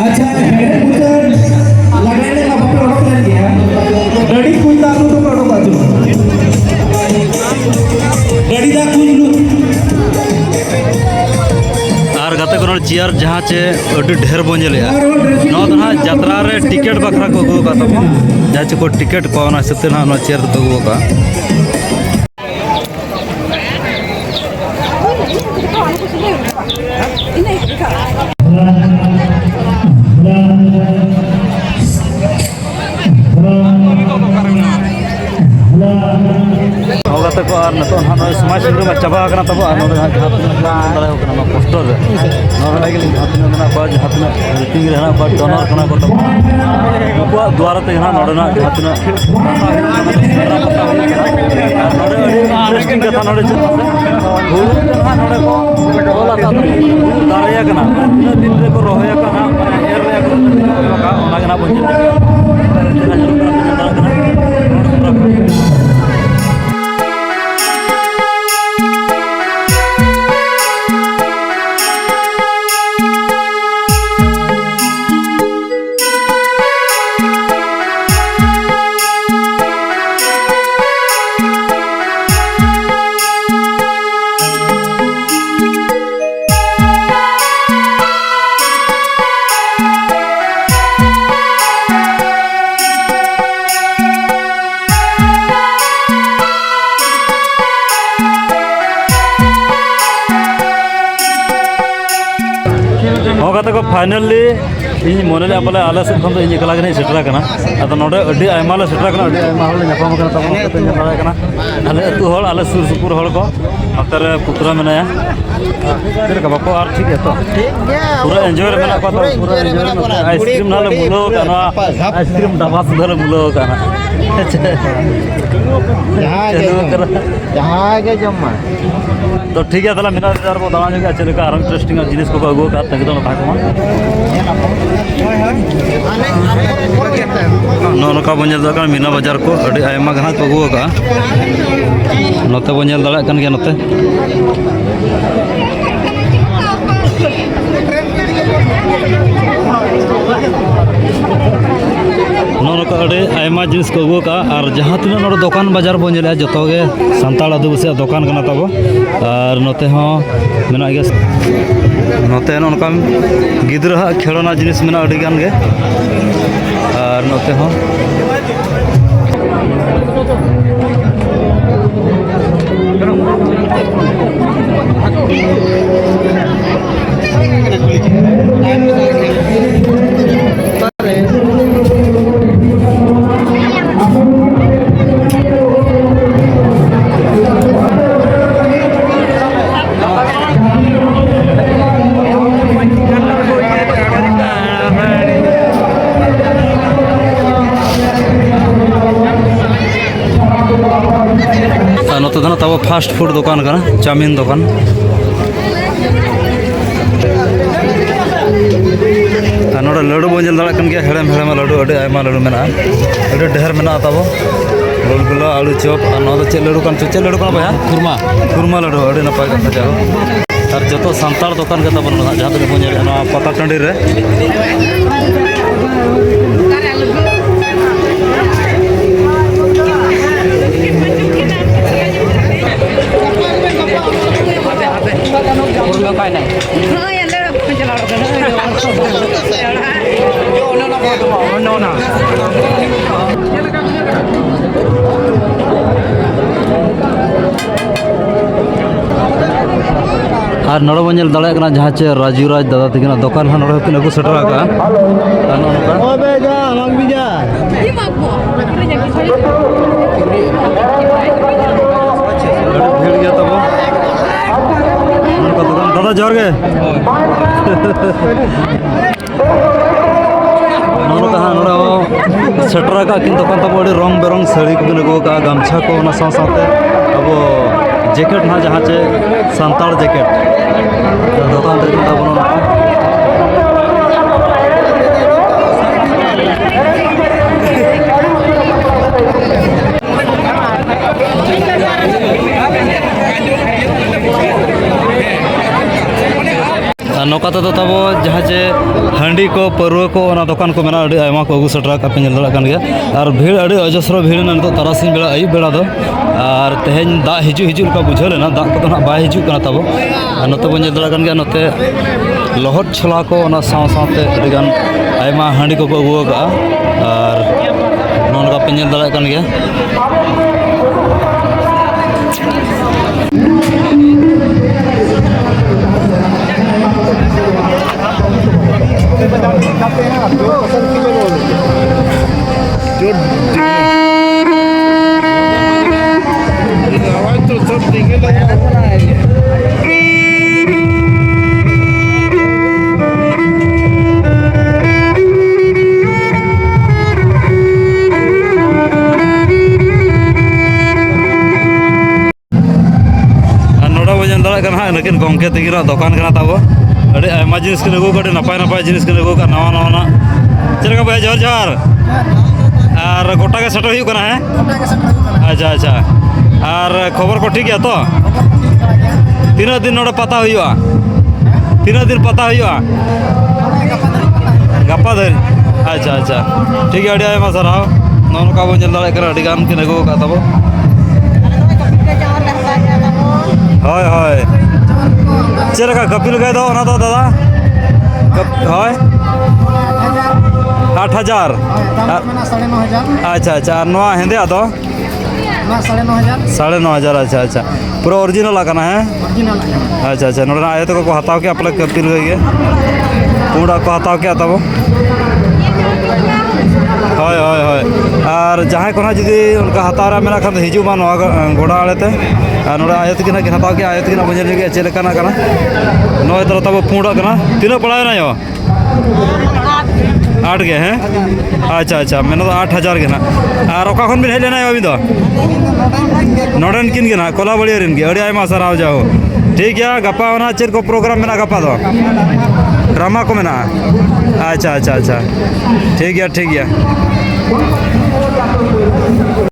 अच्छा लगाने का बाप लोग कर दिया रेडी कुछ दारू तो करो बाजू रेडी दा कुछ लो और गाते को चेयर जहाँ चे अभी ढेर बन जले ना यात्रा रे टिकेट बखरा को अगू का तब जहाँ चे को टिकेट को हिसाब से ना चेयर तो अगू का गाते को और नतो समाज सिंह में चाबा करना तब पोस्टर रेटिंग डोनर को तब द्वारा ते नोड़ना इंटरेस्टिंग कथा नोड़े दारे दिन को रोहया को फाइनली इन मन बोले आले से खन इन एकला सेटर अब नोड़े आयमाले सेटर आले अतु हल आले सुर सुपुर हल को नोते पुतरा मेनाया चलका बापो और ठीक है तो पूरा एंजॉय मेना को तो पूरा एंजॉय आइसक्रीम नाले मुलो काना आइसक्रीम डबा सुधर मुलो काना जहाँ के जम्मा तो ठीक है तला मेना जार बो दाना जो चलका और इंटरेस्टिंग जिनिस को अगू का तंग तो थाको नौका बन जल मीना बाजार को अभी आयमा गना को अगू का नोते बन जल दाड़ा कन गया नोते नौका अभी आयमा जिनिस को अगू का और जहाँ तीन नोड़ दुकान बाजार बन जल जो सानताड़ आदिवासी दुकान करना तब और नोते मेना गया नोते नौका गिद्रा खेलना जिनिस मेना अड़ी गान गे और नोते तब फास्ट फूड दुकान का चाउमिन दुकान नोड़े लड्डू बन जल दाड़ा गया हेड़म हेड़म लड्डू अभी आयमा लड्डू में अभी ढेर में तब गोलगुला आलू चॉप और चेक लड्डू चेक लड्डू का भैया खुरमा खुरमा लड्डू अभी नपाय कथा जाओ और जो सानताड़ दुकान के तब जहाँ तक बन पता टाँडी रे और नोड़ बन दाड़ा जहाँ चे राजू राज दादा तक दुकान नोड़ को सेटर भीड़ गया तब दादा जोर गे सेटर किन दुकान तब रंग बेरंग साड़ी को अगू गामछा को साथे अब जैकेट ना जहाँ चे सानताड़ जैकेट दुकान नौका तेदो तबो जहाँ चे हांडी को परुआ को ओना दुकान को मेना अड़ी आयमा को अगू सेटरा कापे नेल दड़ा कान गया और भीड़ अड़ी अजस्र भीड़ ना नितो तारासिन बेला अयुब बेला दो और तेहेन दा हिजू का बुझाव लेना दा को ना बाय हिजू कना तबो नोते बो नेल दड़ा कान गया नोते लहर छोला को ओना साव सावते अडिगान आयमा हांडी को अगू का और नोनका पे नेल दड़ा कान गया लेकिन गमके तक दुकान तब अरे आयमा जिनिस के अगू का नपाय नपाय जिनिस के अगू का नवा नवा चलका भाई जोहर जोहर और गोटा के सेटल हुई है अच्छा अच्छा और खबर को ठीक है तो तीना दिन नोड़े पता हुआ तीना दिन पता हुआ गप्पा धर अच्छा अच्छा ठीक है अड़ी आयमा सराव नौका बो नेल दाड़े अड़ी गान के अगू का तब হয় হয় चलका कपिल गए दो ना तो दादा হয় 8000 अच्छा अच्छा नवा हेंदे आ तो 9,500 अच्छा अच्छा पूरा ओरिजिनल आना है अच्छा अच्छा नोड़ा आए तो को हताव के अपने कपिल गए पूरा को हताव के तब হয় হয় হয় और जहाँ को जुदी उनका हतारा मेरा खान हिजू मा गोड़ा आड़ेते नोड़ा आयत की हताव के आयत की बजे लगे चलना नए तरह तब पुड़ा तीन पढ़ाए ना 8 के हैं अच्छा अच्छा मैंने तो 8,000 के ना और ओका खन बिन हेज लेना अभी तो नोडन किन के ना कोला बड़ी रिन के अड़ी आयमा सराव जाओ ठीक है गप्पा होना चेर को प्रोग्राम में गप्पा दो ड्रामा को में ना अच्छा अच्छा अच्छा ठीक है